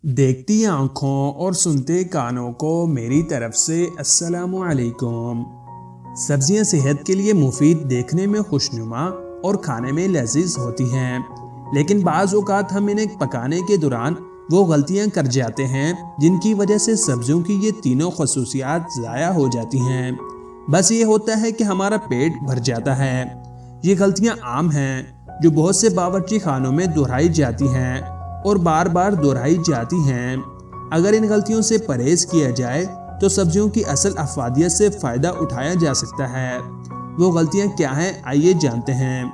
देखती आंखों और सुनते कानों को मेरी तरफ से अस्सलामु अलैकुम। सब्जियां सेहत के लिए मुफीद, देखने में खुशनुमा और खाने में लजीज होती हैं, लेकिन बाज़ औक़ात हम इन्हें पकाने के दौरान वो गलतियां कर जाते हैं जिनकी वजह से सब्जियों की ये तीनों खसूसियात ज़ाया हो जाती हैं। बस ये होता है कि हमारा पेट भर जाता है। ये गलतियां आम हैं जो बहुत से बावर्ची खानों में दोहराई जाती हैं और बार बार दोहराई जाती हैं। अगर इन गलतियों से परहेज किया जाए तो सब्जियों की असल अफादियत से फ़ायदा उठाया जा सकता है। वो गलतियां क्या हैं, आइए जानते हैं।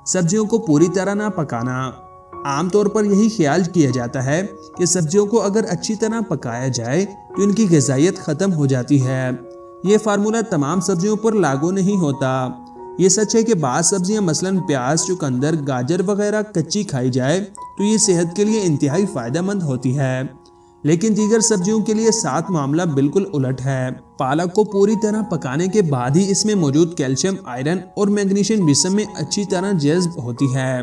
सब्जियों को पूरी तरह ना पकाना। आमतौर पर यही ख्याल किया जाता है कि सब्जियों को अगर अच्छी तरह पकाया जाए तो इनकी ग़िज़ाइयत ख़त्म हो जाती है। ये फार्मूला तमाम सब्जियों पर लागू नहीं होता। ये सच है कि बाज़ सब्जियां मसलन प्याज, चुकंदर, गाजर वगैरह कच्ची खाई जाए तो ये सेहत के लिए इंतहाई फ़ायदेमंद होती है, लेकिन दीगर सब्जियों के लिए साथ मामला बिल्कुल उलट है। पालक को पूरी तरह पकाने के बाद ही इसमें मौजूद कैल्शियम, आयरन और मैग्नीशियम जिस्म में अच्छी तरह जज्ब होती है।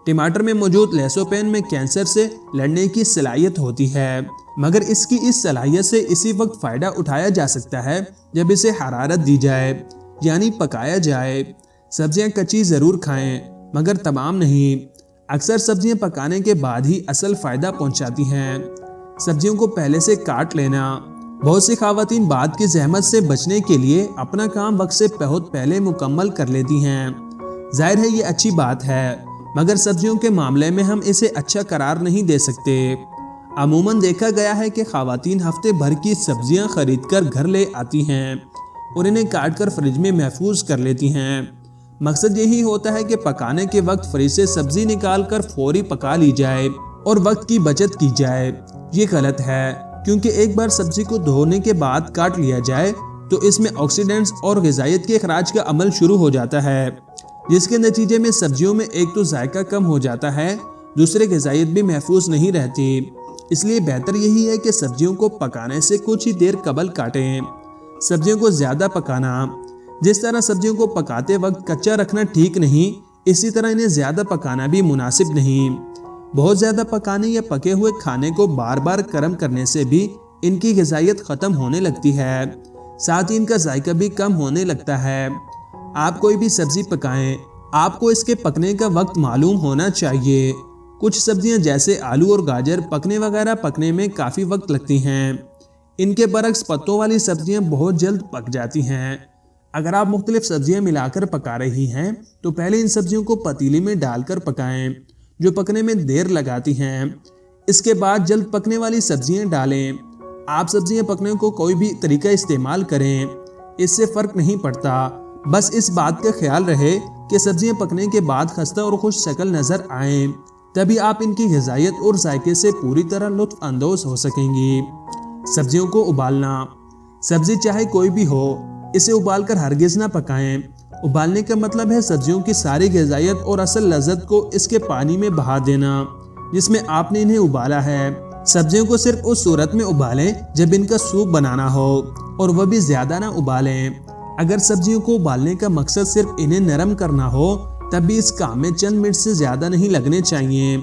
टमाटर में मौजूद लैसोपेन में कैंसर से लड़ने की सलाहियत होती है, मगर इसकी इस सलाहियत से इसी वक्त फ़ायदा उठाया जा सकता है जब इसे हरारत दी जाए, यानी पकाया जाए। सब्जियां कच्ची ज़रूर खाएं, मगर तमाम नहीं। अक्सर सब्जियां पकाने के बाद ही असल फ़ायदा पहुंचाती हैं। सब्जियों को पहले से काट लेना। बहुत सी ख़वातीन बाद की जहमत से बचने के लिए अपना काम वक्त से बहुत पहले मुकम्मल कर लेती हैं। जाहिर है ये अच्छी बात है, मगर सब्जियों के मामले में हम इसे अच्छा करार नहीं दे सकते। अमूमन देखा गया है कि ख़वातीन हफ्ते भर की सब्जियां खरीद कर घर ले आती हैं और इन्हें काट कर फ्रिज में महफूज कर लेती हैं। मकसद यही होता है कि पकाने के वक्त फ्रिज से सब्जी निकाल कर फौरी पका ली जाए और वक्त की बचत की जाए। ये गलत है, क्योंकि एक बार सब्जी को धोने के बाद काट लिया जाए तो इसमें ऑक्सीडेंट्स और ग़िज़ाइयत के अखराज का अमल शुरू हो जाता है, जिसके नतीजे में सब्जियों में एक तो जायका कम हो जाता है, दूसरे ग़िज़ाइयत भी महफूज नहीं रहती। इसलिए बेहतर यही है कि सब्जियों को पकाने से कुछ ही देर कबल काटें। सब्जियों को ज़्यादा पकाना। जिस तरह सब्जियों को पकाते वक्त कच्चा रखना ठीक नहीं, इसी तरह इन्हें ज़्यादा पकाना भी मुनासिब नहीं। बहुत ज़्यादा पकाने या पके हुए खाने को बार बार गर्म करने से भी इनकी ग़िज़ाइयत ख़त्म होने लगती है, साथ ही इनका जायका भी कम होने लगता है। आप कोई भी सब्ज़ी पकाएं, आपको इसके पकने का वक्त मालूम होना चाहिए। कुछ सब्जियां जैसे आलू और गाजर पकने में काफ़ी वक्त लगती हैं। इनके बरक्स पत्तों वाली सब्जियां बहुत जल्द पक जाती हैं। अगर आप मुख्तलिफ सब्जियां मिलाकर पका रही हैं तो पहले इन सब्जियों को पतीली में डालकर पकाएं, जो पकने में देर लगाती हैं। इसके बाद जल्द पकने वाली सब्जियां डालें। आप सब्जियां पकने को कोई भी तरीका इस्तेमाल करें, इससे फ़र्क नहीं पड़ता। बस इस बात का ख्याल रहे कि सब्जियां पकने के बाद खस्ता और खुश शक्ल नज़र आएँ, तभी आप इनकी ग़िज़ाइयत और जायके से पूरी तरह लुत्फ़ अंदोज़ हो सकेंगी। सब्जियों को उबालना। सब्ज़ी चाहे कोई भी हो, इसे उबालकर हरगिज़ ना पकाएं। उबालने का मतलब है सब्जियों की सारी ग़िज़ाइयत और असल लज़्ज़त को इसके पानी में बहा देना जिसमें आपने इन्हें उबाला है। सब्जियों को सिर्फ उस सूरत में उबालें जब इनका सूप बनाना हो, और वह भी ज़्यादा ना उबालें। अगर सब्जियों को उबालने का मकसद सिर्फ इन्हें नरम करना हो, तब भी इस काम में चंद मिनट से ज़्यादा नहीं लगने चाहिए,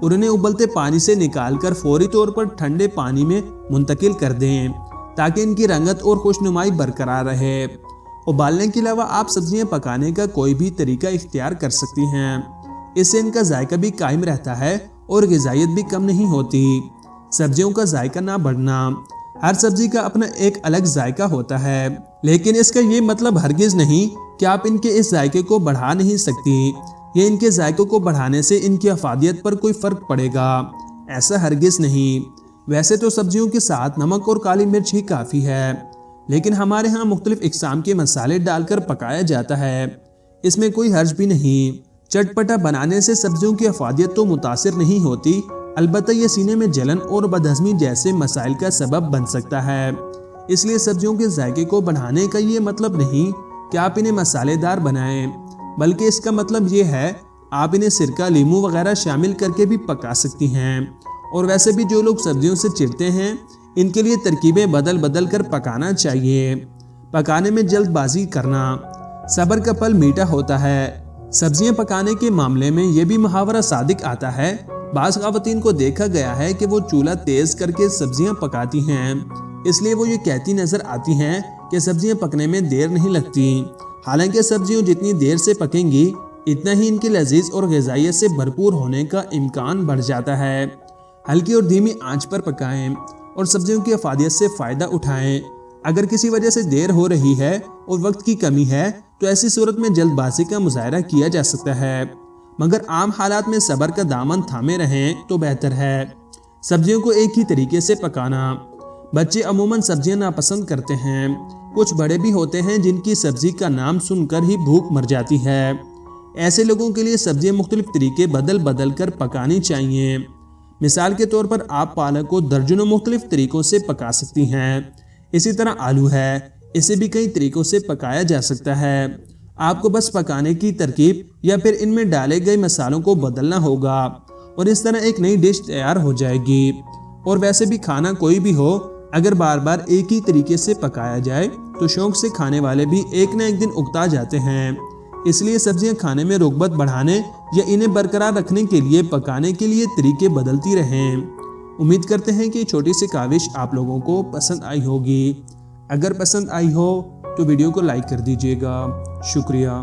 और इन्हें उबलते पानी से निकाल कर फौरी तौर पर ठंडे पानी में मुंतकिल कर दें ताकि इनकी रंगत और खुशनुमाई बरकरार रहे। उबालने के अलावा आप सब्जियां पकाने का कोई भी तरीका इख्तियार कर सकती हैं। इससे इनका जायका भी कायम रहता है और ग़िज़ाइयत भी कम नहीं होती। सब्जियों का जायका ना बढ़ना। हर सब्जी का अपना एक अलग जायका होता है, लेकिन इसका ये मतलब हरगिज़ नहीं कि आप इनके इस जायके को बढ़ा नहीं सकती। ये इनके जायकों को बढ़ाने से इनकी अफादियत पर कोई फ़र्क पड़ेगा, ऐसा हरगिज़ नहीं। वैसे तो सब्जियों के साथ नमक और काली मिर्च ही काफ़ी है, लेकिन हमारे यहाँ मुख्तलिफ इक़साम के मसाले डालकर पकाया जाता है। इसमें कोई हर्ज भी नहीं। चटपटा बनाने से सब्जियों की अफादियत तो मुतासिर नहीं होती, अलबत्ता ये सीने में जलन और बदहज़मी जैसे मसाइल का सबब बन सकता है। इसलिए सब्जियों के जायके को बढ़ाने का ये मतलब नहीं कि आप इन्हें मसालेदार बनाएं, बल्कि इसका मतलब ये है आप इन्हें सिरका, लीमू वगैरह शामिल करके भी पका सकती हैं। और वैसे भी जो लोग सब्जियों से चिढ़ते हैं, इनके लिए तरकीबें बदल बदल कर पकाना चाहिए। पकाने में जल्दबाजी करना। सब्र का फल मीठा होता है। सब्जियां पकाने के मामले में यह भी मुहावरा सादिक आता है, बाज़ ख़वातीन को देखा गया है कि वो चूल्हा तेज़ करके सब्जियां पकाती हैं, इसलिए वो ये कहती नज़र आती हैं कि सब्जियां पकने में देर नहीं लगती। हालांकि सब्जियां जितनी देर से पकेंगी इतना ही इनकी लजीज और ग़िज़ाइयत से भरपूर होने का इम्कान बढ़ जाता है। हल्की और धीमी आंच पर पकाएं और सब्जियों की अफादियत से फ़ायदा उठाएं। अगर किसी वजह से देर हो रही है और वक्त की कमी है तो ऐसी सूरत में जल्दबाजी का मुजाहरा किया जा सकता है, मगर आम हालात में सब्र का दामन थामे रहें तो बेहतर है। सब्जियों को एक ही तरीके से पकाना। बच्चे अमूमन सब्जियां नापसंद करते हैं। कुछ बड़े भी होते हैं जिनकी सब्जी का नाम सुनकर ही भूख मर जाती है। ऐसे लोगों के लिए सब्जियां मुख्तलिफ तरीके बदल बदल कर पकानी चाहिए। मिसाल के तौर पर आप पालक को दर्जनों मुख्तलिफ तरीकों से पका सकती हैं। इसी तरह आलू है, इसे भी कई तरीकों से पकाया जा सकता है। आपको बस पकाने की तरकीब या फिर इनमें डाले गए मसालों को बदलना होगा और इस तरह एक नई डिश तैयार हो जाएगी। और वैसे भी खाना कोई भी हो, अगर बार बार एक ही तरीके से पकाया जाए तो शौक से खाने वाले भी एक न एक दिन उकता जाते हैं। इसलिए सब्जियां खाने में रग़बत बढ़ाने या इन्हें बरकरार रखने के लिए पकाने के लिए तरीके बदलती रहें। उम्मीद करते हैं कि छोटी सी काविश आप लोगों को पसंद आई होगी। अगर पसंद आई हो तो वीडियो को लाइक कर दीजिएगा। शुक्रिया।